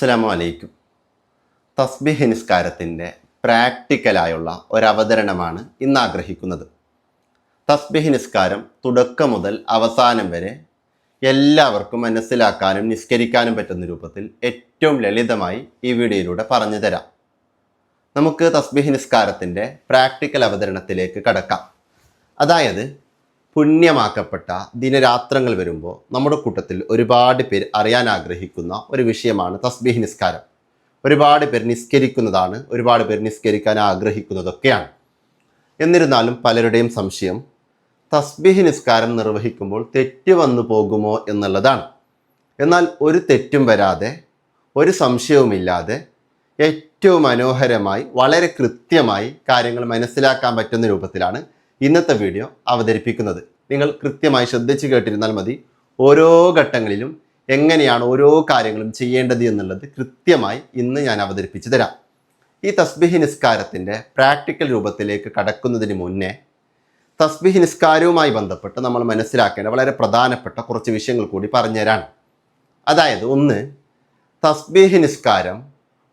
അസ്സലാമു അലൈക്കും. തസ്ബീഹ് നിസ്കാരത്തിൻ്റെ പ്രാക്ടിക്കലായുള്ള ഒരവതരണമാണ് ഇന്ന് ആഗ്രഹിക്കുന്നത്. തസ്ബീഹ് നിസ്കാരം തുടക്കം മുതൽ അവസാനം വരെ എല്ലാവർക്കും മനസ്സിലാക്കാനും നിസ്കരിക്കാനും പറ്റുന്ന രൂപത്തിൽ ഏറ്റവും ലളിതമായി ഈ വീഡിയോയിലൂടെ പറഞ്ഞു തരാം. നമുക്ക് തസ്ബീഹ് നിസ്കാരത്തിൻ്റെ പ്രാക്ടിക്കൽ അവതരണത്തിലേക്ക് കടക്കാം. അതായത് പുണ്യമാക്കപ്പെട്ട ദിനരാത്രങ്ങൾ വരുമ്പോൾ നമ്മുടെ കൂട്ടത്തിൽ ഒരുപാട് പേർ അറിയാൻ ആഗ്രഹിക്കുന്ന ഒരു വിഷയമാണ് തസ്ബീഹ് നിസ്കാരം. ഒരുപാട് പേർ നിസ്കരിക്കുന്നതാണ്, ഒരുപാട് പേർ നിസ്കരിക്കാൻ ആഗ്രഹിക്കുന്നതൊക്കെയാണ്. എന്നിരുന്നാലും പലരുടെയും സംശയം തസ്ബീഹ് നിസ്കാരം നിർവഹിക്കുമ്പോൾ തെറ്റ് വന്നു പോകുമോ എന്നുള്ളതാണ്. എന്നാൽ ഒരു തെറ്റും വരാതെ, ഒരു സംശയവുമില്ലാതെ ഏറ്റവും മനോഹരമായി വളരെ കൃത്യമായി കാര്യങ്ങൾ മനസ്സിലാക്കാൻ പറ്റുന്ന രൂപത്തിലാണ് ഇന്നത്തെ വീഡിയോ അവതരിപ്പിക്കുന്നത്. നിങ്ങൾ കൃത്യമായി ശ്രദ്ധിച്ച് കേട്ടിരുന്നാൽ മതി. ഓരോ ഘട്ടങ്ങളിലും എങ്ങനെയാണ് ഓരോ കാര്യങ്ങളും ചെയ്യേണ്ടത് എന്നുള്ളത് കൃത്യമായി ഇന്ന് ഞാൻ അവതരിപ്പിച്ചു തരാം. ഈ തസ്ബീഹ് നിസ്കാരത്തിൻ്റെ പ്രാക്ടിക്കൽ രൂപത്തിലേക്ക് കടക്കുന്നതിന് മുന്നേ തസ്ബീഹ് നിസ്കാരവുമായി ബന്ധപ്പെട്ട് നമ്മൾ മനസ്സിലാക്കേണ്ട വളരെ പ്രധാനപ്പെട്ട കുറച്ച് വിഷയങ്ങൾ കൂടി പറഞ്ഞുതരാണ്. അതായത് ഒന്ന്, തസ്ബീഹ് നിസ്കാരം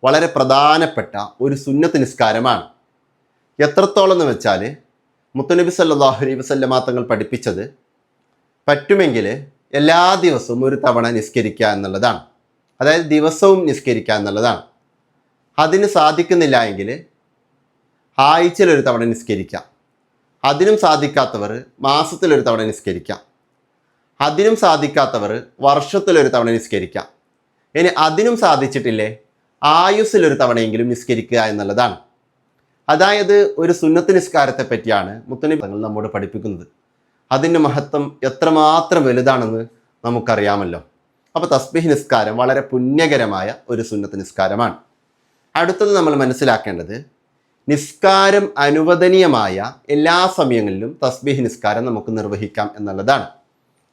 വളരെ പ്രധാനപ്പെട്ട ഒരു സുന്നത്ത് നിസ്കാരമാണ്. എത്രത്തോളം എന്ന് വെച്ചാൽ മുത്തുനബി സല്ലല്ലാഹു അലൈഹി വസല്ലമ തങ്ങൾ പഠിപ്പിച്ചത് പറ്റുമെങ്കിൽ എല്ലാ ദിവസവും ഒരു തവണ നിസ്കരിക്കുക എന്നുള്ളതാണ്. അതായത് ദിവസവും നിസ്കരിക്കുക എന്നുള്ളതാണ്. അതിന് സാധിക്കുന്നില്ല എങ്കിൽ ആഴ്ചയിലൊരു തവണ നിസ്കരിക്കാം. അതിനും സാധിക്കാത്തവർ മാസത്തിലൊരു തവണ നിസ്കരിക്കാം. അതിനും സാധിക്കാത്തവർ വർഷത്തിലൊരു തവണ നിസ്കരിക്കാം. ഇനി അതിനും സാധിച്ചിട്ടില്ലേ, ആയുസ്സിലൊരു തവണയെങ്കിലും നിസ്കരിക്കുക എന്നുള്ളതാണ്. അതായത് ഒരു സുന്നത്ത് നിസ്കാരത്തെ പറ്റിയാണ് മുത്തുനബി തങ്ങൾ നമ്മോട് പഠിപ്പിക്കുന്നത്. അതിൻ്റെ മഹത്വം എത്രമാത്രം വലുതാണെന്ന് നമുക്കറിയാമല്ലോ. അപ്പോൾ തസ്ബീഹ് നിസ്കാരം വളരെ പുണ്യകരമായ ഒരു സുന്നത്ത് നിസ്കാരമാണ്. അടുത്തത് നമ്മൾ മനസ്സിലാക്കേണ്ടത്, നിസ്കാരം അനുവദനീയമായ എല്ലാ സമയങ്ങളിലും തസ്ബീഹ് നിസ്കാരം നമുക്ക് നിർവഹിക്കാം എന്നുള്ളതാണ്.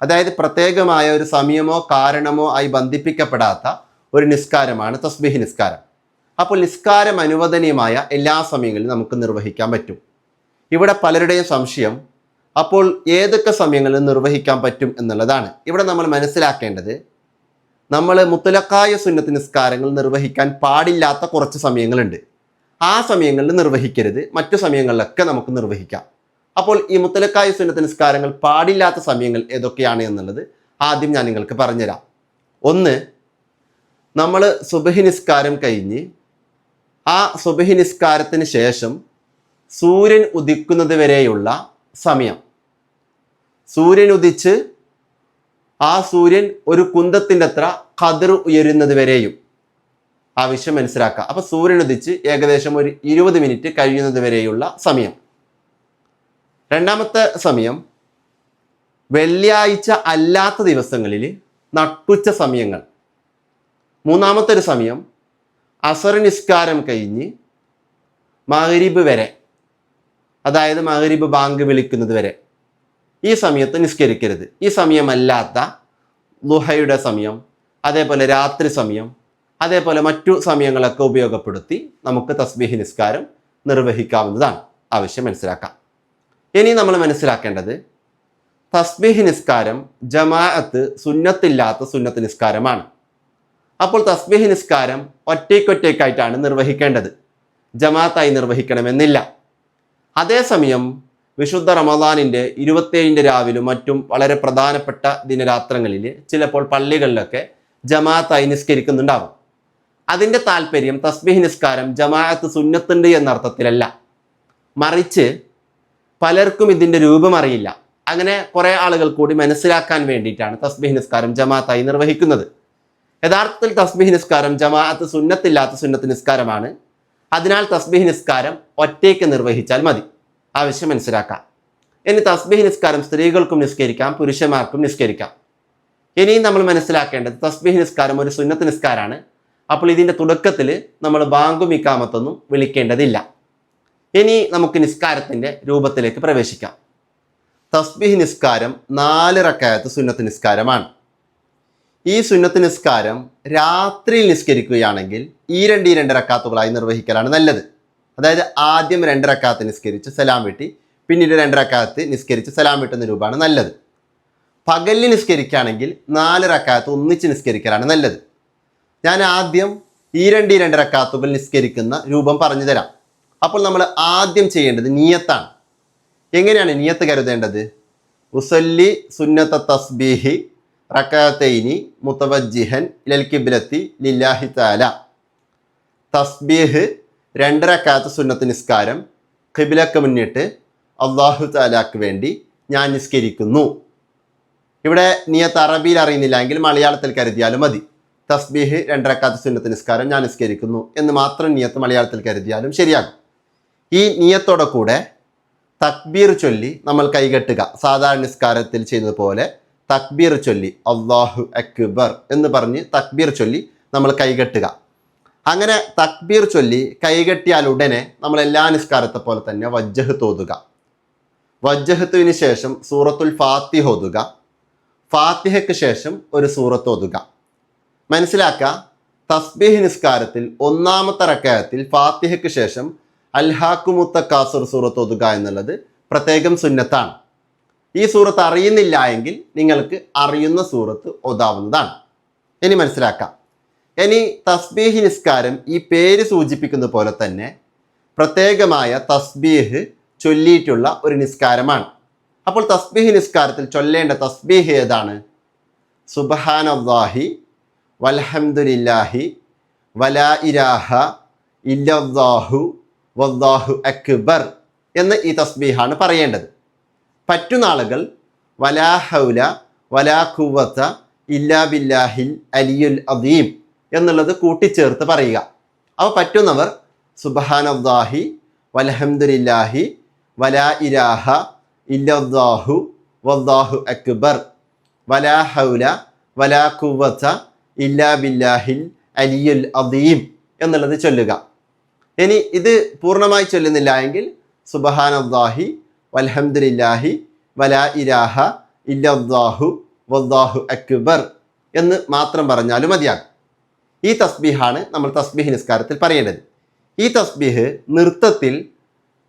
അതായത് പ്രത്യേകമായ ഒരു സമയമോ കാരണമോ ആയി ബന്ധിപ്പിക്കപ്പെടാത്ത ഒരു നിസ്കാരമാണ് തസ്ബീഹ് നിസ്കാരം. അപ്പോൾ നിസ്കാരം അനുവദനീയമായ എല്ലാ സമയങ്ങളിലും നമുക്ക് നിർവഹിക്കാൻ പറ്റും. ഇവിടെ പലരുടെയും സംശയം അപ്പോൾ ഏതൊക്കെ സമയങ്ങളിൽ നിർവഹിക്കാൻ പറ്റും എന്നുള്ളതാണ്. ഇവിടെ നമ്മൾ മനസ്സിലാക്കേണ്ടത്, നമ്മൾ മുത്തലക്കായ സുന്നത്ത് നിസ്കാരങ്ങൾ നിർവഹിക്കാൻ പാടില്ലാത്ത കുറച്ച് സമയങ്ങളുണ്ട്. ആ സമയങ്ങളിൽ നിർവഹിക്കരുത്, മറ്റു സമയങ്ങളിലൊക്കെ നമുക്ക് നിർവഹിക്കാം. അപ്പോൾ ഈ മുത്തലക്കായ സുന്നത്ത് നിസ്കാരങ്ങൾ പാടില്ലാത്ത സമയങ്ങൾ ഏതൊക്കെയാണ് എന്നുള്ളത് ആദ്യം ഞാൻ നിങ്ങൾക്ക് പറഞ്ഞുതരാം. ഒന്ന്, നമ്മൾ സുബഹി നിസ്കാരം കഴിഞ്ഞ് ആ സുബഹി നിസ്കാരത്തിന് ശേഷം സൂര്യൻ ഉദിക്കുന്നത് വരെയുള്ള സമയം, സൂര്യൻ ഉദിച്ച് ആ സൂര്യൻ ഒരു കുന്തത്തിൻ്റെ അത്ര ഖദർ ഉയരുന്നത് വരെയും ആ വിഷയം മനസ്സിലാക്കുക. അപ്പോൾ സൂര്യൻ ഉദിച്ച് ഏകദേശം ഒരു 20 മിനിറ്റ് കഴിയുന്നത് വരെയുള്ള സമയം. രണ്ടാമത്തെ സമയം, വെള്ളിയാഴ്ച അല്ലാത്ത ദിവസങ്ങളിൽ നട്ടുച്ച സമയങ്ങൾ. മൂന്നാമത്തെ ഒരു സമയം, അസർ നിസ്കാരം കഴിഞ്ഞ് മഗ്രിബ് വരെ, അതായത് മഗ്രിബ് ബാങ്ക് വിളിക്കുന്നത് വരെ ഈ സമയത്ത് നിസ്കരിക്കരുത്. ഈ സമയമല്ലാത്ത ദുഹയുടെ സമയം, അതേപോലെ രാത്രി സമയം, അതേപോലെ മറ്റു സമയങ്ങളൊക്കെ ഉപയോഗപ്പെടുത്തി നമുക്ക് തസ്ബീഹ് നിസ്കാരം നിർവഹിക്കാവുന്നതാണ്. ആവശ്യം മനസ്സിലാക്കാം. ഇനി നമ്മൾ മനസ്സിലാക്കേണ്ടത്, തസ്ബീഹ് നിസ്കാരം ജമാഅത്ത് സുന്നത്തില്ലാത്ത സുന്നത്ത് നിസ്കാരമാണ്. അപ്പോൾ തസ്ബീഹ് നിസ്കാരം ഒറ്റയ്ക്കൊറ്റയ്ക്കായിട്ടാണ് നിർവഹിക്കേണ്ടത്, ജമാഅത്തായി നിർവഹിക്കണമെന്നില്ല. അതേസമയം വിശുദ്ധ റമദാനിൻ്റെ 27 രാവിലും മറ്റും വളരെ പ്രധാനപ്പെട്ട ദിനരാത്രങ്ങളിൽ ചിലപ്പോൾ പള്ളികളിലൊക്കെ ജമാഅത്തായി നിസ്കരിക്കുന്നുണ്ടാവും. അതിൻ്റെ താല്പര്യം തസ്ബീഹ് നിസ്കാരം ജമാഅത്ത് സുന്നത്തുണ്ട് എന്ന അർത്ഥത്തിലല്ല, മറിച്ച് പലർക്കും ഇതിൻ്റെ രൂപം അറിയില്ല. അങ്ങനെ കുറേ ആളുകൾ കൂടി മനസ്സിലാക്കാൻ വേണ്ടിയിട്ടാണ് തസ്ബീഹ് നിസ്കാരം ജമാഅത്തായി നിർവഹിക്കുന്നത്. യഥാർത്ഥത്തിൽ തസ്ബീഹ് നിസ്കാരം ജമാഅത്ത് സുന്നത്തില്ലാത്ത സുന്നത്ത് നിസ്കാരമാണ്. അതിനാൽ തസ്ബീഹ് നിസ്കാരം ഒറ്റയ്ക്ക് നിർവഹിച്ചാൽ മതി. ആവശ്യം മനസ്സിലാക്കാം. ഇനി തസ്ബീഹ് നിസ്കാരം സ്ത്രീകൾക്കും നിസ്കരിക്കാം, പുരുഷന്മാർക്കും നിസ്കരിക്കാം. ഇനിയും നമ്മൾ മനസ്സിലാക്കേണ്ടത്, തസ്ബീഹ് നിസ്കാരം ഒരു സുന്നത്ത് നിസ്കാരമാണ്. അപ്പോൾ ഇതിൻ്റെ തുടക്കത്തിൽ നമ്മൾ ബാങ്കും ഇഖാമത്തൊന്നും വിളിക്കേണ്ടതില്ല. ഇനി നമുക്ക് നിസ്കാരത്തിൻ്റെ രൂപത്തിലേക്ക് പ്രവേശിക്കാം. തസ്ബീഹ് നിസ്കാരം 4 റക്അത്ത് സുന്നത്ത് നിസ്കാരമാണ്. ഈ സുന്നത്ത് നിസ്കാരം രാത്രിയിൽ നിസ്കരിക്കുകയാണെങ്കിൽ ഈ 2 റക്അത്തുകളായി നിർവഹിക്കലാണ് നല്ലത്. അതായത് ആദ്യം 2 റക്അത്ത് നിസ്കരിച്ച് സലാം വീട്ടി, പിന്നീട് 2 റക്അത്ത് നിസ്കരിച്ച് സലാം വീട്ടുന്ന രൂപമാണ് നല്ലത്. പകലിൽ നിസ്കരിക്കുകയാണെങ്കിൽ 4 റക്അത്ത് ഒന്നിച്ച് നിസ്കരിക്കലാണ് നല്ലത്. ഞാൻ ആദ്യം ഈ രണ്ട് റക്കാത്തുകൾ നിസ്കരിക്കുന്ന രൂപം പറഞ്ഞു തരാം. അപ്പോൾ നമ്മൾ ആദ്യം ചെയ്യേണ്ടത് നിയത്താണ്. എങ്ങനെയാണ് നിയത്ത് കരുതേണ്ടത്? ഉസല്ലി സുന്നത്ത തസ്ബീഹി റകഅത്തൈനി മുതവജ്ജിഹൻ ഇലൽ ഖിബ്ലത്തി ലില്ലാഹി തആല. തസ്ബീഹ് 2 റക്അത്ത് സുന്നത്ത് നിസ്കാരം ഖിബ്ലക്ക് മുന്നിട്ട് അല്ലാഹു തആലാക്ക് വേണ്ടി ഞാൻ നിസ്കരിക്കുന്നു. ഇവിടെ നിയത്ത് അറബിയിൽ അറിയുന്നില്ല എങ്കിൽ മലയാളത്തിൽ കരുതിയാലും മതി. തസ്ബീഹ് 2 റക്അത്ത് സുന്നത്ത് നിസ്കാരം ഞാൻ നിസ്കരിക്കുന്നു എന്ന് മാത്രം നിയത്ത് മലയാളത്തിൽ കരുതിയാലും ശരിയാകും. ഈ നിയത്തോടെ കൂടെ തക്ബീർ ചൊല്ലി നമ്മൾ കൈകെട്ടുക. സാധാരണ നിസ്കാരത്തിൽ ചെയ്യുന്നത് പോലെ തക്ബീർ ചൊല്ലി അല്ലാഹു അക്ബർ എന്ന് പറഞ്ഞ് തക്ബീർ ചൊല്ലി നമ്മൾ കൈകെട്ടുക. അങ്ങനെ തക്ബീർ ചൊല്ലി കൈകെട്ടിയാൽ ഉടനെ നമ്മൾ എല്ലാ നിസ്കാരത്തെ പോലെ തന്നെ വജ്ജഹത്ത് ഓതുക. വജ്ജഹത്തുവിന് ശേഷം സൂറത്തുൽ ഫാത്തിഹ ഓതുക. ഫാത്തിഹയ്ക്ക് ശേഷം ഒരു സൂറത്ത് ഓതുക. മനസ്സിലാക്കുക, തസ്ബീഹ് നിസ്കാരത്തിൽ 1-ാമത്തെ റക്അത്തിൽ ഫാത്തിഹയ്ക്ക് ശേഷം അൽഹാക്കുമുത്തക്കാസുർ സൂറത്ത് ഓതുക എന്നുള്ളത് പ്രത്യേകം സുന്നത്താണ്. ഈ സൂറത്ത് അറിയുന്നില്ല എങ്കിൽ നിങ്ങൾക്ക് അറിയുന്ന സൂറത്ത് ഓതാവുന്നതാണ്. ഇനി മനസ്സിലാക്കാം. ഇനി തസ്ബീഹ് നിസ്കാരം ഈ പേര് സൂചിപ്പിക്കുന്ന പോലെ തന്നെ പ്രത്യേകമായ തസ്ബീഹ് ചൊല്ലിയിട്ടുള്ള ഒരു നിസ്കാരമാണ്. അപ്പോൾ തസ്ബീഹ് നിസ്കാരത്തിൽ ചൊല്ലേണ്ട തസ്ബീഹ് ഏതാണ്? സുബ്ഹാനല്ലാഹി വൽഹംദുലില്ലാഹി വലാ ഇലാഹ ഇല്ലല്ലാഹു വല്ലാഹു അക്ബർ എന്ന ഈ തസ്ബീഹാണ് പറയേണ്ടത്. പറ്റുന്ന ആളുകൾ വലാ ഹൗല വലാ ഖുവത ഇല്ലാ ബില്ലാഹിൽ അലിയുൽ അദീം എന്നുള്ളത് കൂട്ടിച്ചേർത്ത് പറയുക. അവ പറ്റുന്നവർ സുബ്ഹാനല്ലാഹി വൽഹംദുലില്ലാഹി വലാ ഇലാഹ ഇല്ലല്ലാഹു വല്ലാഹു അക്ബർ വലാ ഹൗല വലാ ഖുവത ഇല്ലാ ബില്ലാഹിൽ അലിയുൽ അദീം എന്നുള്ളത് ചൊല്ലുക. ഇനി ഇത് പൂർണ്ണമായി ചൊല്ലുന്നില്ല എങ്കിൽ സുബ്ഹാനല്ലാഹി വൽഹംദുലില്ലാഹി വലാ ഇലാഹ ഇല്ലല്ലാഹു വല്ലാഹു അക്ബർ എന്ന് മാത്രം പറഞ്ഞാലും മതിയാകും. ഈ തസ്ബീഹാണ് നമ്മൾ തസ്ബീഹ് നിസ്കാരത്തിൽ പറയേണ്ടത്. ഈ തസ്ബീഹ് നൃത്തത്തിൽ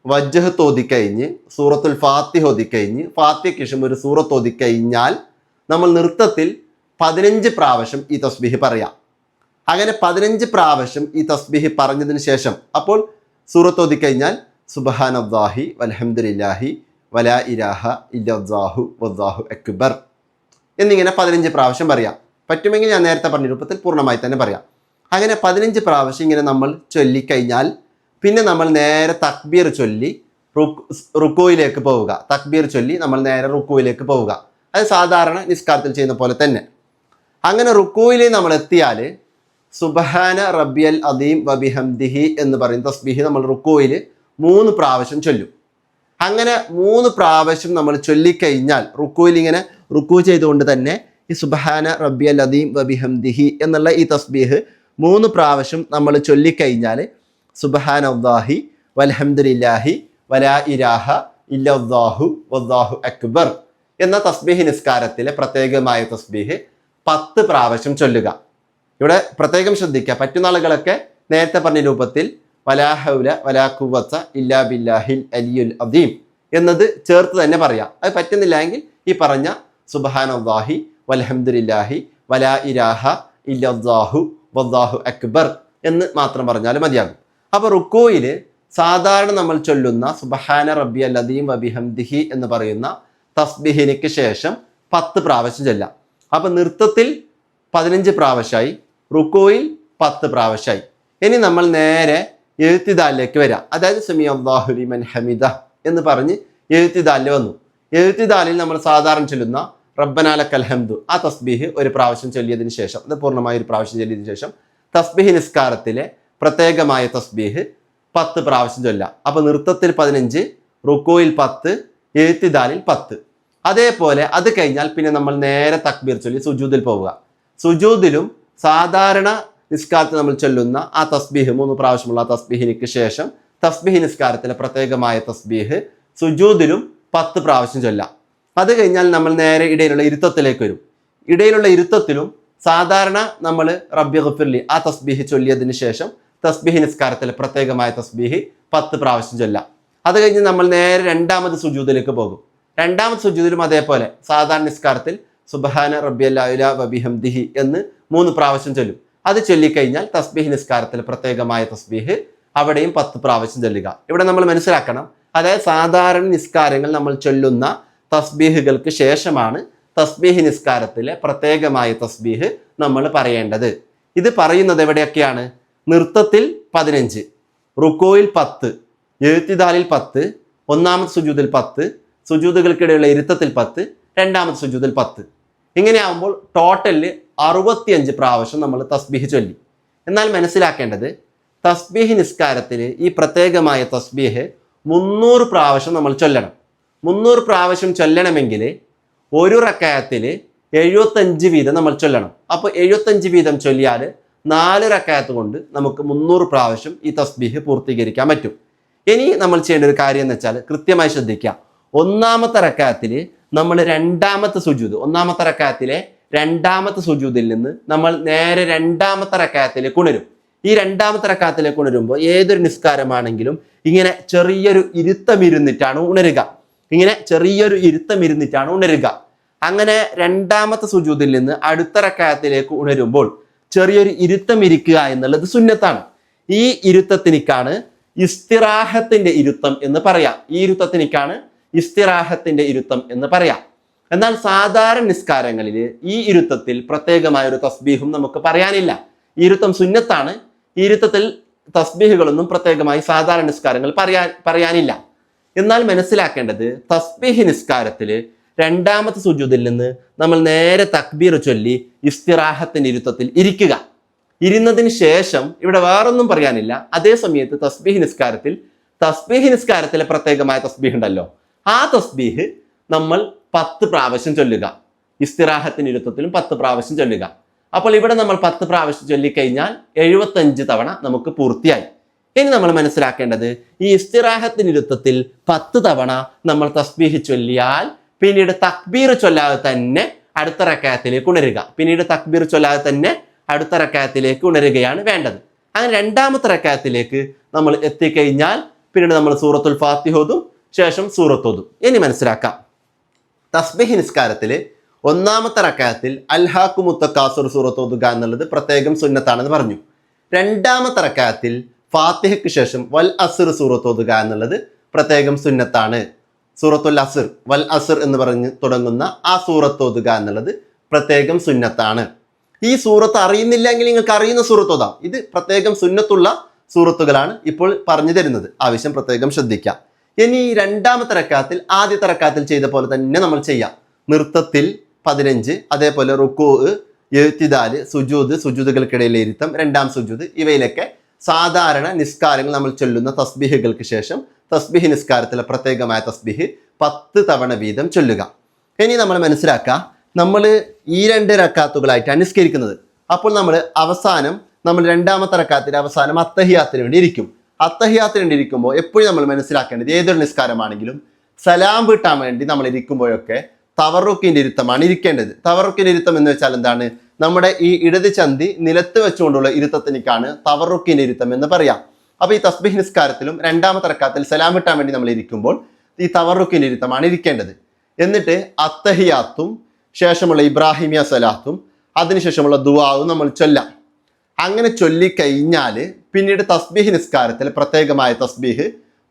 വജ്ജഹത്ത് ഓതിക്കഴിഞ്ഞ് സൂറത്തുൽ ഫാത്തിഹ ഓതിക്കഴിഞ്ഞ് ഫാത്തിഹയ്ക്ക് ശേഷം ഒരു സൂറത്ത് ഓതിക്കഴിഞ്ഞാൽ നമ്മൾ നൃത്തത്തിൽ 15 പ്രാവശ്യം ഈ തസ്ബീഹ് പറയാം. അങ്ങനെ 15 പ്രാവശ്യം ഈ തസ്ബീഹ് പറഞ്ഞതിന് ശേഷം അപ്പോൾ സൂറത്ത് ഓതിക്കഴിഞ്ഞാൽ സുബ്ഹാനല്ലാഹി വൽഹംദുലില്ലാഹി വലാ ഇലാഹ ഇല്ലല്ലാഹു വല്ലാഹു അക്ബർ എന്നിങ്ങനെ 15 പ്രാവശ്യം പറയാം. പറ്റുമെങ്കിൽ ഞാൻ നേരത്തെ പറഞ്ഞ രൂപത്തിൽ പൂർണ്ണമായി തന്നെ പറയാം. അങ്ങനെ 15 പ്രാവശ്യം ഇങ്ങനെ നമ്മൾ ചൊല്ലിക്കഴിഞ്ഞാൽ പിന്നെ നമ്മൾ നേരെ തക്ബീർ ചൊല്ലി റുക്കൂയിലേക്ക് പോവുക. തക്ബീർ ചൊല്ലി നമ്മൾ നേരെ റുക്കൂയിലേക്ക് പോവുക. അത് സാധാരണ നിസ്കാരത്തിൽ ചെയ്യുന്ന പോലെ തന്നെ. അങ്ങനെ റുക്കൂയിൽ നമ്മൾ എത്തിയാൽ സുബ്ഹാന റബ്ബിയൽ അദീം വബിഹംദിഹി എന്ന് പറയുന്ന തസ്ബീഹ് നമ്മൾ റുക്കൂയിൽ 3 പ്രാവശ്യം ചൊല്ലും. അങ്ങനെ 3 പ്രാവശ്യം നമ്മൾ ചൊല്ലിക്കഴിഞ്ഞാൽ റുക്കൂയിൽ ഇങ്ങനെ റുക്കൂ ചെയ്തുകൊണ്ട് തന്നെ ഈ സുബ്ഹാന റബ്ബിയൽ അദീം വബിഹംദിഹി എന്നുള്ള ഈ തസ്ബീഹ് 3 പ്രാവശ്യം നമ്മൾ ചൊല്ലിക്കഴിഞ്ഞാൽ സുബ്ഹാനല്ലാഹി വൽഹംദുലില്ലാഹി വലാ ഇലാഹ ഇല്ലല്ലാഹു വല്ലാഹു അക്ബർ എന്ന തസ്ബീഹ് നിസ്കാരത്തിലെ പ്രത്യേകമായ തസ്ബീഹ് 10 പ്രാവശ്യം ചൊല്ലുക. ഇവിടെ പ്രത്യേകം ശ്രദ്ധിക്കുക, പറ്റുന്ന ആളുകളൊക്കെ നേരത്തെ പറഞ്ഞ രൂപത്തിൽ വലാ ഹൗല വലാ ഖുവത ഇല്ലാ ബില്ലാഹിൽ അലിയുൽ അദീം എന്നത് ചേർത്ത് തന്നെ പറയാം. അത് പറ്റുന്നില്ല എങ്കിൽ ഈ പറഞ്ഞ സുബ്ഹാനല്ലാഹി വൽഹംദുലില്ലാഹി വലാ ഇലാഹ ഇല്ലല്ലാഹു വല്ലാഹു അക്ബർ എന്ന് മാത്രം പറഞ്ഞാൽ മതിയാകും. അപ്പോൾ റുക്കൂയിൽ സാധാരണ നമ്മൾ ചൊല്ലുന്ന സുബ്ഹാന റബ്ബിയൽ അദീം വബിഹംദിഹി എന്ന് പറയുന്ന തസ്ബീഹിനിക്ക് ശേഷം 10 പ്രാവശ്യം ചൊല്ലാം. അപ്പോൾ നൃത്തത്തിൽ 15 പ്രാവശ്യമായി, റുക്കൂയിൽ 10 പ്രാവശ്യമായി. ഇനി നമ്മൾ നേരെ എഴുത്തിദാലിലേക്ക് വരാം. അതായത് സമി അല്ലാഹു ലിമൻ ഹമിദ എന്ന് പറഞ്ഞ് എഴുത്തിദാലിൽ വന്നു. എഴുത്തിദാലിൽ നമ്മൾ സാധാരണ ചൊല്ലുന്ന റബ്ബനാ ലക്കൽ ഹംദു ആ തസ്ബീഹ് 1 പ്രാവശ്യം ചൊല്ലിയതിന് ശേഷം, അത് പൂർണ്ണമായി 1 പ്രാവശ്യം ചൊല്ലിയതിന് ശേഷം തസ്ബീഹ് നിസ്കാരത്തിലെ പ്രത്യേകമായ തസ്ബീഹ് 10 പ്രാവശ്യം ചൊല്ലാം. അപ്പോൾ നൃത്തത്തിൽ 15, റുക്കൂയിൽ 10, എഴുത്തിദാലിൽ 10. അതേപോലെ അത് കഴിഞ്ഞാൽ പിന്നെ നമ്മൾ നേരെ തക്ബീർ ചൊല്ലി സുജൂദിൽ പോവുക. സുജൂദിലും സാധാരണ നിസ്കാരത്തിൽ നമ്മൾ ചൊല്ലുന്ന ആ തസ്ബീഹ് 3 പ്രാവശ്യമുള്ള ആ തസ്ബീഹിനിക്ക് ശേഷം തസ്ബീഹ് നിസ്കാരത്തിലെ പ്രത്യേകമായ തസ്ബീഹ് സുജൂദിലും 10 പ്രാവശ്യം ചൊല്ലാം. അത് കഴിഞ്ഞാൽ നമ്മൾ നേരെ ഇടയിലുള്ള ഇരുത്തത്തിലേക്ക് വരും. ഇടയിലുള്ള ഇരുത്തത്തിലും സാധാരണ നമ്മൾ റബ്ബി ഗഫിർലി ആ തസ്ബീഹ് ചൊല്ലിയതിന് ശേഷം തസ്ബീഹ് നിസ്കാരത്തിലെ പ്രത്യേകമായ തസ്ബീഹ് 10 പ്രാവശ്യം ചൊല്ലാം. അത് കഴിഞ്ഞ് നമ്മൾ നേരെ 2ാമത് സുജൂദിലേക്ക് പോകും. 2ാമത് സുജൂദിലും അതേപോലെ സാധാരണ നിസ്കാരത്തിൽ സുബ്ഹാന റബ്ബിയൽ അഅ്ല വബിഹംദിഹി എന്ന് 3 പ്രാവശ്യം ചൊല്ലും. അത് ചൊല്ലിക്കഴിഞ്ഞാൽ തസ്ബീഹ് നിസ്കാരത്തിൽ പ്രത്യേകമായ തസ്ബീഹ് അവിടെയും 10 പ്രാവശ്യം ചൊല്ലുക. ഇവിടെ നമ്മൾ മനസ്സിലാക്കണം, അതായത് സാധാരണ നിസ്കാരങ്ങൾ നമ്മൾ ചൊല്ലുന്ന തസ്ബീഹുകൾക്ക് ശേഷമാണ് തസ്ബീഹ് നിസ്കാരത്തിലെ പ്രത്യേകമായ തസ്ബീഹ് നമ്മൾ പറയേണ്ടത്. ഇത് പറയുന്നത് എവിടെയൊക്കെയാണ്? നൃത്തത്തിൽ 15, റുക്കോയിൽ 10, എഴുത്തിദാലിൽ 10, ഒന്നാമത്തെ സുജൂദിൽ 10, സുജൂദുകൾക്കിടെയുള്ള ഇരുത്തത്തിൽ 10, രണ്ടാമത്തെ സുജൂദിൽ 10. ഇങ്ങനെയാകുമ്പോൾ ടോട്ടലിൽ 65 പ്രാവശ്യം നമ്മൾ തസ്ബീഹ് ചൊല്ലി. എന്നാൽ മനസ്സിലാക്കേണ്ടത്, തസ്ബീഹ് നിസ്കാരത്തിൽ ഈ പ്രത്യേകമായ തസ്ബീഹ് 300 പ്രാവശ്യം നമ്മൾ ചൊല്ലണം. 300 പ്രാവശ്യം ചൊല്ലണമെങ്കിൽ ഒരു റക്അത്തിൽ 75 വീതം നമ്മൾ ചൊല്ലണം. അപ്പോൾ 75 വീതം ചൊല്ലിയാൽ 4 റക്അത്ത് കൊണ്ട് നമുക്ക് 300 പ്രാവശ്യം ഈ തസ്ബീഹ് പൂർത്തീകരിക്കാൻ പറ്റും. ഇനി നമ്മൾ ചെയ്യേണ്ട ഒരു കാര്യം എന്ന് വെച്ചാൽ കൃത്യമായി ശ്രദ്ധിക്കുക. ഒന്നാമത്തെ റക്അത്തിൽ നമ്മൾ രണ്ടാമത്തെ സുജൂദ്, ഒന്നാമത്തെ റക്അത്തിലെ രണ്ടാമത്തെ സുജൂദിൽ നിന്ന് നമ്മൾ നേരെ രണ്ടാമത്തെ റക്അത്തിലേക്ക് ഉണരും. ഈ രണ്ടാമത്തെ റക്അത്തിലേക്ക് ഉണരുമ്പോൾ ഏതൊരു നിസ്കാരമാണെങ്കിലും ഇങ്ങനെ ചെറിയൊരു ഇരുത്തമിരുന്നിട്ടാണ് ഉണരുക. ഇങ്ങനെ ചെറിയൊരു ഇരുത്തമിരുന്നിട്ടാണ് ഉണരുക. അങ്ങനെ രണ്ടാമത്തെ സുജൂദിൽ നിന്ന് അടുത്ത റക്അത്തിലേക്ക് ഉണരുമ്പോൾ ചെറിയൊരു ഇരുത്തം ഇരിക്കുക എന്നുള്ളത് സുന്നത്താണ്. ഈ ഇരുത്തത്തിനിക്കാണ് ഇസ്തിറാഹത്തിന്റെ ഇരുത്തം എന്ന് പറയാം. ഈ ഇരുത്തത്തിനിക്കാണ് ഇസ്തിറാഹത്തിന്റെ ഇരുത്തം എന്ന് പറയാം. എന്നാൽ സാധാരണ നിസ്കാരങ്ങളിൽ ഈ ഇരുത്തത്തിൽ പ്രത്യേകമായ ഒരു തസ്ബീഹും നമുക്ക് പറയാനില്ല. ഈ ഇരുത്തം സുന്നത്താണ്. ഈ ഇരുത്തത്തിൽ തസ്ബീഹുകളൊന്നും പ്രത്യേകമായി സാധാരണ നിസ്കാരങ്ങൾ പറയാനില്ല. എന്നാൽ മനസ്സിലാക്കേണ്ടത്, തസ്ബീഹ് നിസ്കാരത്തിൽ രണ്ടാമത്തെ സുജൂദിൽ നിന്ന് നമ്മൾ നേരെ തക്ബീർ ചൊല്ലി ഇസ്തിറാഹത്തിന്റെ ഇരുത്തത്തിൽ ഇരിക്കുക. ഇരുന്നതിന് ശേഷം ഇവിടെ വേറൊന്നും പറയാനില്ല. അതേ സമയത്ത് തസ്ബീഹ് നിസ്കാരത്തിലെ പ്രത്യേകമായ തസ്ബീഹ് ഉണ്ടല്ലോ, ആ തസ്ബീഹ് നമ്മൾ 10 പ്രാവശ്യം ചൊല്ലുക. ഇസ്തിറാഹത്തിന്റെ ഇരുത്തത്തിലും 10 പ്രാവശ്യം ചൊല്ലുക. അപ്പോൾ ഇവിടെ നമ്മൾ 10 പ്രാവശ്യം ചൊല്ലിക്കഴിഞ്ഞാൽ 75 തവണ നമുക്ക് പൂർത്തിയായി. ഇനി നമ്മൾ മനസ്സിലാക്കേണ്ടത്, ഈ ഇസ്തിറാഹത്തിന്റെ ഇരുത്തത്തിൽ 10 തവണ നമ്മൾ തസ്ബീഹ് ചൊല്ലിയാൽ പിന്നീട് തക്ബീർ ചൊല്ലാതെ തന്നെ അടുത്ത റക്അത്തിലേക്ക് ഉണരുകയാണ് വേണ്ടത്. അങ്ങനെ രണ്ടാമത്തെ റക്അത്തിലേക്ക് നമ്മൾ എത്തിക്കഴിഞ്ഞാൽ പിന്നീട് നമ്മൾ സൂറത്തുൽ ഫാത്തിഹ ഓതും, ശേഷം സൂറത്ത് ഓതും. ഇനി മനസ്സിലാക്കാം, തസ്ബീഹ് നിസ്കാരത്തിൽ ഒന്നാമത്തെ റക്അത്തിൽ അൽഹാക്കുമുത്ത കാസുർ സൂറത്ത് ഓതുക എന്നുള്ളത് പ്രത്യേകം സുന്നത്താണെന്ന് പറഞ്ഞു. രണ്ടാമത്തെ റക്അത്തിൽ ഫാത്തിഹയ്ക്ക് ശേഷം വൽ അസ്ർ സൂറത്ത് ഓതുക എന്നുള്ളത് പ്രത്യേകം സുന്നത്താണ്. സൂറത്തുൽ അസ്ർ, വൽ അസ്ർ എന്ന് പറഞ്ഞ് തുടങ്ങുന്ന ആ സൂറത്ത് ഓതുക എന്നുള്ളത് പ്രത്യേകം സുന്നത്താണ്. ഈ സൂറത്ത് അറിയുന്നില്ലെങ്കിൽ നിങ്ങൾക്ക് അറിയുന്ന സൂറത്ത് ഓതാം. ഇത് പ്രത്യേകം സുന്നത്തുള്ള സൂറത്തുകളാണ് ഇപ്പോൾ പറഞ്ഞു തരുന്നത്. ആവശ്യം പ്രത്യേകം ശ്രദ്ധിക്കാം. ഇനി രണ്ടാമത്തെ റക്അത്തിൽ ആദ്യത്തെ റക്അത്തിൽ ചെയ്ത പോലെ തന്നെ നമ്മൾ ചെയ്യാം. നൃത്തത്തിൽ 15, അതേപോലെ റുക്കൂ, ഇഅ്തിദാല്, സുജൂദുകൾക്കിടയിലെ ഇരുത്തം, രണ്ടാം സുജൂദ്, ഇവയിലൊക്കെ സാധാരണ നിസ്കാരങ്ങൾ നമ്മൾ ചൊല്ലുന്ന തസ്ബീഹുകൾക്ക് ശേഷം തസ്ബീഹ് നിസ്കാരത്തിലെ പ്രത്യേകമായ തസ്ബീഹ് 10 തവണ വീതം ചൊല്ലുക. ഇനി നമ്മൾ മനസ്സിലാക്കുക, നമ്മൾ ഈ 2 റക്അത്തുകളായിട്ടാണ് നിസ്കരിക്കുന്നത്. അപ്പോൾ നമ്മൾ രണ്ടാമത്തെ റക്അത്തിൽ അവസാനം അത്തഹിയാത്തിന് വേണ്ടി ഇരിക്കും. അത്തഹിയാത്തിന് വേണ്ടി ഇരിക്കുമ്പോൾ എപ്പോഴും നമ്മൾ മനസ്സിലാക്കേണ്ടത്, ഏതൊരു നിസ്കാരമാണെങ്കിലും സലാം വീട്ടാൻ വേണ്ടി നമ്മൾ ഇരിക്കുമ്പോഴൊക്കെ തവറുക്കിന്റെ ഇരുത്തമാണ് ഇരിക്കേണ്ടത്. തവറുക്കിന്റെ ഇരുത്തം എന്ന് വെച്ചാൽ എന്താണ്? നമ്മുടെ ഈ ഇടത് ചന്തി നിലത്ത് വെച്ചുകൊണ്ടുള്ള ഇരുത്തത്തിനേക്കാണ് തവറുക്കിന്റെ ഇരുത്തം എന്ന് പറയാം. അപ്പൊ ഈ തസ്ബീഹ് നിസ്കാരത്തിലും രണ്ടാമത്തെ റക്അത്തിൽ സലാം വീട്ടാൻ വേണ്ടി നമ്മൾ ഇരിക്കുമ്പോൾ ഈ തവറുക്കിന്റെ ഇരുത്തമാണ് ഇരിക്കേണ്ടത്. എന്നിട്ട് അത്തഹിയാത്തും ശേഷമുള്ള ഇബ്രാഹിമിയ സലാത്തും അതിനുശേഷമുള്ള ദുആവും നമ്മൾ ചൊല്ലാം. അങ്ങനെ ചൊല്ലിക്കഴിഞ്ഞാൽ പിന്നീട് തസ്ബീഹ് നിസ്കാരത്തിൽ പ്രത്യേകമായ തസ്ബീഹ്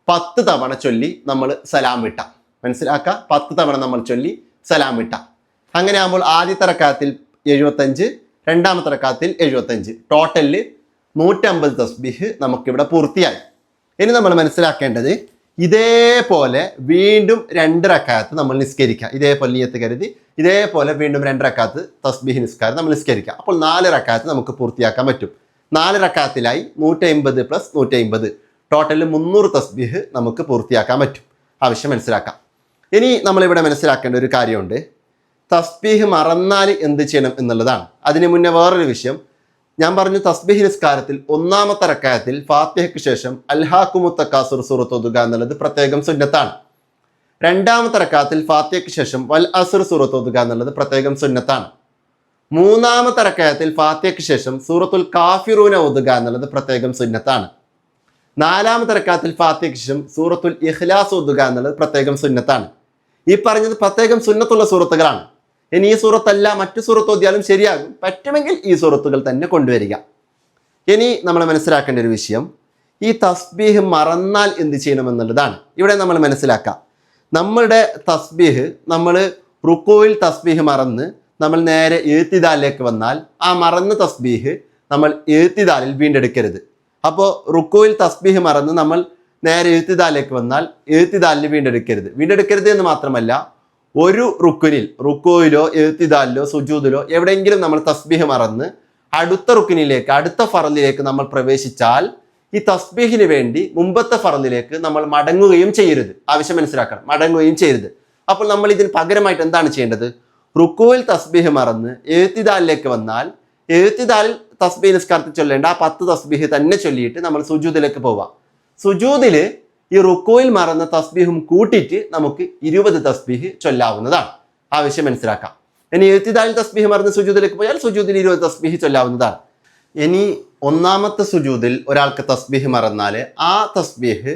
10 തവണ ചൊല്ലി നമ്മൾ സലാം വിട്ടാം. മനസ്സിലാക്കുക, 10 തവണ നമ്മൾ ചൊല്ലി സലാം വിട്ടാം. അങ്ങനെ ആകുമ്പോൾ ആദ്യത്തെ റക്അത്തിൽ 75, രണ്ടാമത്തെ റക്അത്തിൽ 75, ടോട്ടലിൽ 150 തസ്ബീഹ് നമുക്കിവിടെ പൂർത്തിയായി. ഇനി നമ്മൾ മനസ്സിലാക്കേണ്ടത്, ഇതേപോലെ വീണ്ടും 2 റക്അത്ത് നമ്മൾ നിസ്കരിക്കുക. ഇതേപോലെ നിയ്യത്ത് കരുതി ഇതേപോലെ വീണ്ടും 2 റക്അത്ത് തസ്ബീഹ് നിസ്കാരം നമ്മൾ നിസ്കരിക്കുക. അപ്പോൾ 4 റക്അത്ത് നമുക്ക് പൂർത്തിയാക്കാൻ പറ്റും. 4 റക്അത്തിലായി 150 + 150, ടോട്ടലിൽ 300 തസ്ബീഹ് നമുക്ക് പൂർത്തിയാക്കാൻ പറ്റും. ആവശ്യം മനസ്സിലാക്കാം. ഇനി നമ്മളിവിടെ മനസ്സിലാക്കേണ്ട ഒരു കാര്യമുണ്ട്, തസ്ബീഹ് മറന്നാൽ എന്ത് ചെയ്യണം എന്നുള്ളതാണ്. അതിന് മുന്നേ വേറൊരു വിഷയം ഞാൻ പറഞ്ഞു. തസ്ബീഹ് നിസ്കാരത്തിൽ ഒന്നാമത്തെ റക്അത്തിൽ ഫാത്തിഹയ്ക്ക് ശേഷം അൽഹാക്കുമുത്ത കാസുർ സൂറത്ത് ഓതുക എന്നുള്ളത് പ്രത്യേകം സുന്നത്താണ്. രണ്ടാമത്തെ റക്അത്തിൽ ഫാത്തിഹയ്ക്ക് ശേഷം വൽ അസ്ർ സൂറത്ത് ഓതുക എന്നുള്ളത് പ്രത്യേകം സുന്നത്താണ്. മൂന്നാമത്തെ റക്അത്തിൽ ഫാത്തിഹയ്ക്ക് ശേഷം സൂറത്തുൽ കാഫിറൂന ഓതുക എന്നുള്ളത് പ്രത്യേകം സുന്നത്താണ്. നാലാമത്തെ റക്അത്തിൽ ഫാത്തിഹയ്ക്ക് ശേഷം സൂറത്തുൽ ഇഖ്ലാസ് ഓതുക എന്നുള്ളത് പ്രത്യേകം സുന്നത്താണ്. ഈ പറഞ്ഞത് പ്രത്യേകം സുന്നത്തുള്ള സൂറത്തുകളാണ്. ഇനി ഈ സൂറത്തല്ല മറ്റു സൂറത്ത് ഓതിയാലും ശരിയാകും. പറ്റുമെങ്കിൽ ഈ സൂറത്തുകൾ തന്നെ കൊണ്ടുവരിക. ഇനി നമ്മൾ മനസ്സിലാക്കേണ്ട ഒരു വിഷയം, ഈ തസ്ബീഹ് മറന്നാൽ എന്ത് ചെയ്യണമെന്നുള്ളതാണ്. ഇവിടെ നമ്മൾ മനസ്സിലാക്കാം, നമ്മളുടെ തസ്ബീഹ് നമ്മൾ റുക്കോയിൽ തസ്ബീഹ് മറന്ന് നമ്മൾ നേരെ എഴുത്തിദാലിലേക്ക് വന്നാൽ ആ മറന്ന തസ്ബീഹ് നമ്മൾ എഴുത്തിദാലിൽ വീണ്ടെടുക്കരുത്. അപ്പോൾ റുക്കോയിൽ തസ്ബീഹ് മറന്ന് നമ്മൾ നേരെ എഴുത്തിദാലിലേക്ക് വന്നാൽ എഴുത്തിദാലിൽ വീണ്ടെടുക്കരുത് എന്ന് മാത്രമല്ല, ഒരു റുക്കോയിലോ എഴുത്തിദാലിലോ സുജൂദിലോ എവിടെയെങ്കിലും നമ്മൾ തസ്ബീഹ് മറന്ന് അടുത്ത റുക്കിനിലേക്ക് അടുത്ത ഫറലിലേക്ക് നമ്മൾ പ്രവേശിച്ചാൽ ഈ തസ്ബീഹിന് വേണ്ടി മുമ്പത്തെ ഫറലിലേക്ക് നമ്മൾ മടങ്ങുകയും ചെയ്യരുത്. ആവശ്യം മനസ്സിലാക്കണം, മടങ്ങുകയും ചെയ്യരുത്. അപ്പോൾ നമ്മൾ ഇതിന് പകരമായിട്ട് എന്താണ് ചെയ്യേണ്ടത്? റുക്കോയിൽ തസ്ബീഹ് മറന്ന് എഴുത്തിദാലിലേക്ക് വന്നാൽ എഴുത്തിദാലിൽ തസ്ബീഹ് നിസ്കാരത്തിൽ ചൊല്ലേണ്ട ആ 10 തസ്ബീഹ് തന്നെ ചൊല്ലിയിട്ട് നമ്മൾ സുജൂദിലേക്ക് പോവാം. സുജൂദിൽ ഈ റുക്കോയിൽ മറന്ന തസ്ബീഹും കൂട്ടിയിട്ട് നമുക്ക് 20 തസ്ബീഹ് ചൊല്ലാവുന്നതാണ്. ആവശ്യം മനസ്സിലാക്കാം. ഇനി എഴുത്തിദാലിൽ തസ്ബീഹ് മറന്ന് സുജൂദിലേക്ക് പോയാൽ സുജൂദിൽ 20 തസ്ബീഹ് ചൊല്ലാവുന്നതാണ്. ഇനി ഒന്നാമത്തെ സുജൂദിൽ ഒരാൾക്ക് തസ്ബീഹ് മറന്നാൽ ആ തസ്ബീഹ്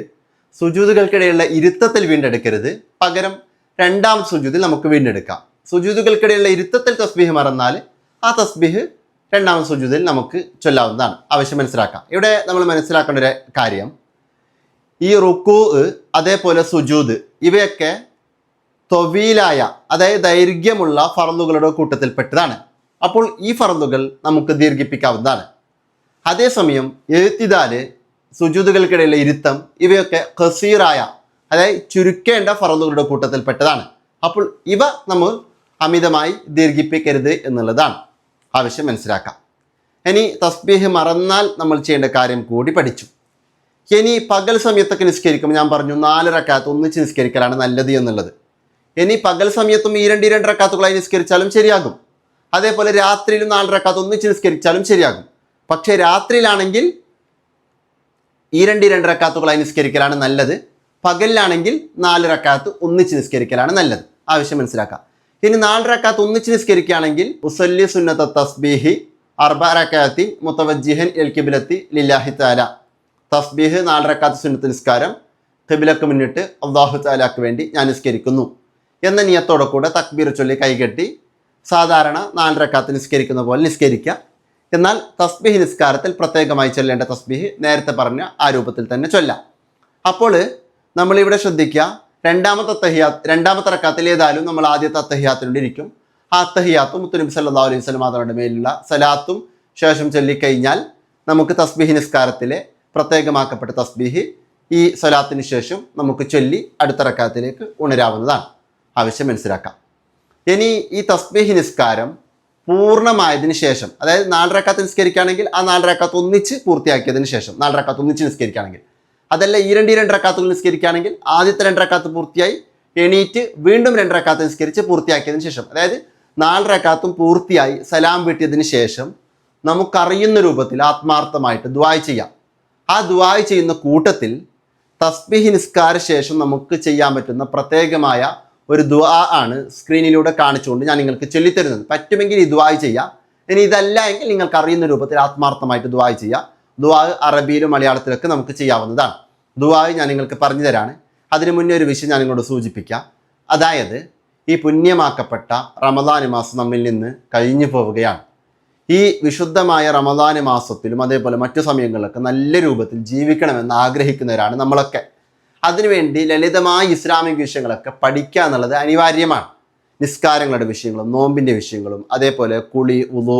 സുജൂദുകൾക്കിടയിലുള്ള ഇരുത്തത്തിൽ വീണ്ടെടുക്കരുത്, പകരം രണ്ടാമത്തെ സുജൂദിൽ നമുക്ക് വീണ്ടെടുക്കാം. സുജൂദുകൾക്കിടയിലുള്ള ഇരുത്തത്തിൽ തസ്ബീഹ് മറന്നാൽ ആ തസ്ബീഹ് രണ്ടാമത്തെ സുജൂദിൽ നമുക്ക് ചൊല്ലാവുന്നതാണ്. ആവശ്യം മനസ്സിലാക്കാം. ഇവിടെ നമ്മൾ മനസ്സിലാക്കേണ്ട ഒരു കാര്യം, ഈ റുക്കൂ അതേപോലെ സുജൂദ് ഇവയൊക്കെ തൊവീലായ അതായത് ദൈർഘ്യമുള്ള ഫറലുകളുടെ കൂട്ടത്തിൽപ്പെട്ടതാണ്. അപ്പോൾ ഈ ഫറലുകൾ നമുക്ക് ദീർഘിപ്പിക്കാവുന്നതാണ്. അതേസമയം എഴുത്തിദാല്, സുജൂദുകൾക്കിടയിലെ ഇരുത്തം ഇവയൊക്കെ ഖസീറായ അതായത് ചുരുക്കേണ്ട ഫറലുകളുടെ കൂട്ടത്തിൽപ്പെട്ടതാണ്. അപ്പോൾ ഇവ നമ്മൾ അമിതമായി ദീർഘിപ്പിക്കരുത് എന്നുള്ളതാണ്. ആവശ്യം മനസ്സിലാക്കാം. ഇനി തസ്ബീഹ് മറന്നാൽ നമ്മൾ ചെയ്യേണ്ട കാര്യം കൂടി പഠിച്ചു. ഇനി പകൽ സമയത്തൊക്കെ നിസ്കരിക്കുമ്പോൾ ഞാൻ പറഞ്ഞു 4 റക്അത്ത് ഒന്നിച്ച് നിസ്കരിക്കലാണ് നല്ലത് എന്നുള്ളത്. ഇനി പകൽ സമയത്തും ഈ 2 റക്അത്തുകളായി നിസ്കരിച്ചാലും ശരിയാകും. അതേപോലെ രാത്രിയിലും 4 റക്അത്ത് ഒന്നിച്ച് നിസ്കരിച്ചാലും ശരിയാകും. പക്ഷേ രാത്രിയിലാണെങ്കിൽ ഈ 2 റക്അത്തുകളായി നിസ്കരിക്കലാണ് നല്ലത്. പകലിലാണെങ്കിൽ 4 റക്അത്ത് ഒന്നിച്ച് നിസ്കരിക്കലാണ് നല്ലത്. ആവശ്യം മനസ്സിലാക്കാം. ഇനി 4 റക്അത്ത് ഒന്നിച്ച് നിസ്കരിക്കുകയാണെങ്കിൽ ഉസല്ലി സുന്നത്ത തസ്ബീഹി 4 റക്അത്തി മുതവജ്ജിഹൻ ഇൽ ഖിബ്ലത്തി ലില്ലാഹി തആല, തസ്ബീഹ് 4 റക്അത്ത് സുന്നത്ത് നിസ്കാരം ഖിബ്ലക്ക് മുന്നിട്ട് അല്ലാഹു തആലക്ക് വേണ്ടി ഞാൻ നിസ്കരിക്കുന്നു എന്ന നിയത്തോടെ കൂടെ തക്ബീർ ചൊല്ലി കൈകെട്ടി സാധാരണ 4 റക്അത്ത് നിസ്കരിക്കുന്ന പോലെ നിസ്കരിക്കുക. എന്നാൽ തസ്ബീഹ് നിസ്കാരത്തിൽ പ്രത്യേകമായി ചൊല്ലേണ്ട തസ്ബീഹ് നേരത്തെ പറഞ്ഞ ആ രൂപത്തിൽ തന്നെ ചൊല്ലാം. അപ്പോൾ നമ്മളിവിടെ ശ്രദ്ധിക്കുക, രണ്ടാമത്തെ റക്അത്തിൽ ഏതായാലും നമ്മൾ ആദ്യത്തെ അത്തഹിയാത്തിനോട് ഇരിക്കും. ആ അത്തഹിയാത്തും മുത്തുനബി സല്ലല്ലാഹു അലൈഹി വസല്ലം അവരുടെ മേലുള്ള സലാത്തും ശേഷം ചൊല്ലിക്കഴിഞ്ഞാൽ നമുക്ക് തസ്ബീഹ് നിസ്കാരത്തിലെ പ്രത്യേകമാക്കപ്പെട്ട തസ്ബീഹ് ഈ സലാത്തിന് ശേഷം നമുക്ക് ചൊല്ലി അടുത്ത റക്അത്തിലേക്ക് ഉണരാവുന്നതാണ്. ആവശ്യം മനസ്സിലാക്കാം. ഇനി ഈ തസ്ബീഹ് നിസ്കാരം പൂർണ്ണമായതിനു ശേഷം, അതായത് 4 റക്അത്ത് നിസ്കരിക്കുകയാണെങ്കിൽ ആ 4 റക്അത്ത് ഒന്നിച്ച് പൂർത്തിയാക്കിയതിന് ശേഷം 4 റക്അത്ത് ഒന്നിച്ച് നിസ്കരിക്കുകയാണെങ്കിൽ, അതല്ല ഈ 2 റക്അത്തുകൾ നിസ്കരിക്കുകയാണെങ്കിൽ ആദ്യത്തെ 2 റക്അത്ത് പൂർത്തിയായി എണീറ്റ് വീണ്ടും 2 റക്അത്ത് നിസ്കരിച്ച് പൂർത്തിയാക്കിയതിന് ശേഷം, അതായത് 4 റക്അത്തും പൂർത്തിയായി സലാം വീട്ടിയതിന് ശേഷം നമുക്കറിയുന്ന രൂപത്തിൽ ആത്മാർത്ഥമായിട്ട് ദുആ ചെയ്യാം. ആ ദുആ ചെയ്യുന്ന കൂട്ടത്തിൽ തസ്ബീഹ് നിസ്കാര ശേഷം നമുക്ക് ചെയ്യാൻ പറ്റുന്ന പ്രത്യേകമായ ഒരു ദുആ ആണ് സ്ക്രീനിലൂടെ കാണിച്ചുകൊണ്ട് ഞാൻ നിങ്ങൾക്ക് ചൊല്ലിത്തരുന്നത്. പറ്റുമെങ്കിൽ ഈ ദുആ ചെയ്യാം. ഇനി ഇതല്ല എങ്കിൽ നിങ്ങൾക്ക് അറിയുന്ന രൂപത്തിൽ ആത്മാർത്ഥമായിട്ട് ദുആ ചെയ്യാം. ദുആ അറബിയിലും മലയാളത്തിലൊക്കെ നമുക്ക് ചെയ്യാവുന്നതാണ്. ദുആ ഞാൻ നിങ്ങൾക്ക് പറഞ്ഞു തരാണ്. അതിനു മുന്നേ ഒരു വിഷയം ഞാൻ നിങ്ങളോട് സൂചിപ്പിക്കാം. അതായത് ഈ പുണ്യമാക്കപ്പെട്ട റമദാൻ മാസം നമ്മിൽ നിന്ന് കഴിഞ്ഞു പോവുകയാണ്. ഈ വിശുദ്ധമായ റമദാൻ മാസത്തിലും അതേപോലെ മറ്റു സമയങ്ങളിലൊക്കെ നല്ല രൂപത്തിൽ ജീവിക്കണമെന്ന് ആഗ്രഹിക്കുന്നവരാണ് നമ്മളൊക്കെ. അതിനുവേണ്ടി ലളിതമായ ഇസ്ലാമിക വിഷയങ്ങളൊക്കെ പഠിക്കുക എന്നുള്ളത് അനിവാര്യമാണ്. നിസ്കാരങ്ങളുടെ വിഷയങ്ങളും നോമ്പിൻ്റെ വിഷയങ്ങളും അതേപോലെ കുളി, വുളൂ,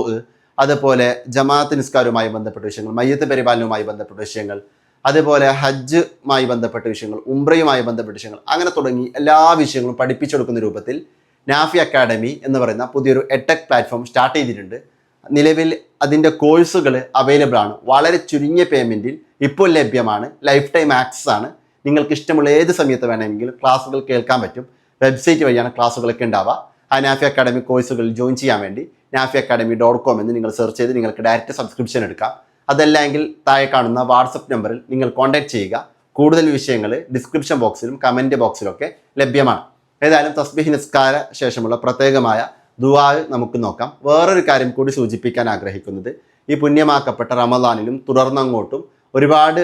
അതുപോലെ ജമാഅത്ത് നിസ്കാരവുമായി ബന്ധപ്പെട്ട വിഷയങ്ങൾ, മയ്യത്ത് പരിപാലനവുമായി ബന്ധപ്പെട്ട വിഷയങ്ങൾ, അതുപോലെ ഹജ്ജുമായി ബന്ധപ്പെട്ട വിഷയങ്ങൾ, ഉംറയുമായി ബന്ധപ്പെട്ട വിഷയങ്ങൾ, അങ്ങനെ തുടങ്ങി എല്ലാ വിഷയങ്ങളും പഠിപ്പിച്ചെടുക്കുന്ന രൂപത്തിൽ നാഫി അക്കാഡമി എന്ന് പറയുന്ന പുതിയൊരു എഡ്ടെക് പ്ലാറ്റ്ഫോം സ്റ്റാർട്ട് ചെയ്തിട്ടുണ്ട്. നിലവിൽ അതിൻ്റെ കോഴ്സുകൾ അവൈലബിൾ ആണ്. വളരെ ചുരുങ്ങിയ പേയ്മെൻറ്റിൽ ഇപ്പോൾ ലഭ്യമാണ്. ലൈഫ് ടൈം ആക്സസ് ആണ്. നിങ്ങൾക്ക് ഇഷ്ടമുള്ള ഏത് സമയത്ത് വേണമെങ്കിലും ക്ലാസ്സുകൾ കേൾക്കാൻ പറ്റും. വെബ്സൈറ്റ് വഴിയാണ് ക്ലാസ്സുകളൊക്കെ ഉണ്ടാവുക. ആ നാഫി അക്കാഡമി കോഴ്സുകളിൽ ജോയിൻ ചെയ്യാൻ വേണ്ടി nafiacademy.com എന്ന് നിങ്ങൾ സെർച്ച് ചെയ്ത് നിങ്ങൾക്ക് ഡയറക്റ്റ് സബ്സ്ക്രിപ്ഷൻ എടുക്കാം. അതല്ലെങ്കിൽ താഴെ കാണുന്ന വാട്സപ്പ് നമ്പറിൽ നിങ്ങൾ കോൺടാക്ട് ചെയ്യുക. കൂടുതൽ വിഷയങ്ങൾ ഡിസ്ക്രിപ്ഷൻ ബോക്സിലും കമൻറ്റ് ബോക്സിലൊക്കെ ലഭ്യമാണ്. ഏതായാലും തസ്ബീഹ് നിസ്കാര ശേഷമുള്ള പ്രത്യേകമായ ദുആ നമുക്ക് നോക്കാം. വേറൊരു കാര്യം കൂടി സൂചിപ്പിക്കാൻ ആഗ്രഹിക്കുന്നത്, ഈ പുണ്യമാക്കപ്പെട്ട റമദാനിലും തുടർന്നങ്ങോട്ടും ഒരുപാട്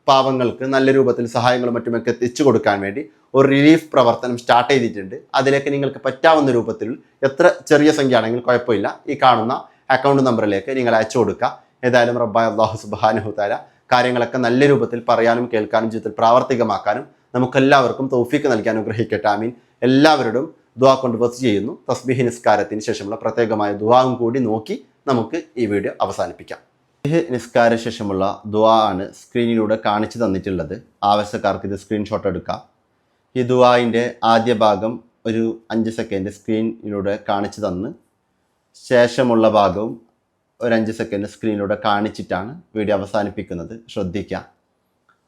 പാവങ്ങൾക്ക് നല്ല രൂപത്തിൽ സഹായങ്ങളും മറ്റുമൊക്കെ എത്തിച്ചു കൊടുക്കാൻ വേണ്ടി ഒരു റിലീഫ് പ്രവർത്തനം സ്റ്റാർട്ട് ചെയ്തിട്ടുണ്ട്. അതിലേക്ക് നിങ്ങൾക്ക് പറ്റാവുന്ന രൂപത്തിൽ എത്ര ചെറിയ സംഖ്യ ആണെങ്കിലും കുഴപ്പമില്ല, ഈ കാണുന്ന അക്കൗണ്ട് നമ്പറിലേക്ക് നിങ്ങൾ അയച്ചു കൊടുക്കുക. ഏതായാലും റബ്ബായ അല്ലാഹു സുബ്ഹാനഹു തആല കാര്യങ്ങളൊക്കെ നല്ല രൂപത്തിൽ പറയാനും കേൾക്കാനും ജീവിതത്തിൽ പ്രാവർത്തികമാക്കാനും നമുക്കെല്ലാവർക്കും തൗഫീക്ക് നൽകാൻ അനുഗ്രഹിക്കട്ടെ. ആമീൻ. എല്ലാവരോടും ദുആ കൊണ്ട് വസിയ്യ ചെയ്യുന്നു. തസ്ബീഹ് നിസ്കാരത്തിന് ശേഷമുള്ള പ്രത്യേകമായ ദുആവും കൂടി നോക്കി നമുക്ക് ഈ വീഡിയോ അവസാനിപ്പിക്കാം. നിസ്കാര ശേഷമുള്ള ദുആ ആണ് സ്ക്രീനിലൂടെ കാണിച്ചു തന്നിട്ടുള്ളത്. ആവശ്യക്കാർക്ക് ഇത് സ്ക്രീൻഷോട്ട് എടുക്കാം. ഈ ദുആഇൻ്റെ ആദ്യ ഭാഗം ഒരു 5 സെക്കൻഡ് സ്ക്രീനിലൂടെ കാണിച്ചു തന്ന് ശേഷമുള്ള ഭാഗവും ഒരു 5 സെക്കൻഡ് സ്ക്രീനിലൂടെ കാണിച്ചിട്ടാണ് വീഡിയോ അവസാനിപ്പിക്കുന്നത്. ശ്രദ്ധിക്കാം.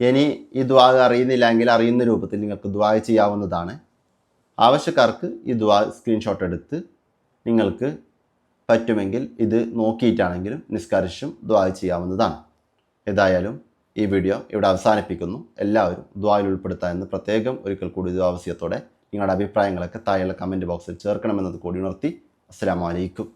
ഇനി ഈ ദുആ അറിയുന്നില്ലെങ്കിൽ അറിയുന്ന രൂപത്തിൽ നിങ്ങൾക്ക് ദുആ ചെയ്യാവുന്നതാണ്. ആവശ്യക്കാർക്ക് ഈ ദുആ സ്ക്രീൻഷോട്ട് എടുത്ത് നിങ്ങൾക്ക് പറ്റുമെങ്കിൽ ഇത് നോക്കിയിട്ടാണെങ്കിലും നിസ്കാരിച്ചും ദുആ ചെയ്യാവുന്നതാണ്. ഏതായാലും ഈ വീഡിയോ ഇവിടെ അവസാനിപ്പിക്കുന്നു. എല്ലാവരും ദുആയിൽ ഉൾപ്പെടുത്താമെന്ന് പ്രത്യേകം ഒരിക്കൽ കൂടി ദുആ വസിയത്തോടെ നിങ്ങളുടെ അഭിപ്രായങ്ങളൊക്കെ താഴെയുള്ള കമൻറ്റ് ബോക്സിൽ ചേർക്കണമെന്നത് കൂടി ഉണർത്തി. അസ്സലാമു അലൈക്കും.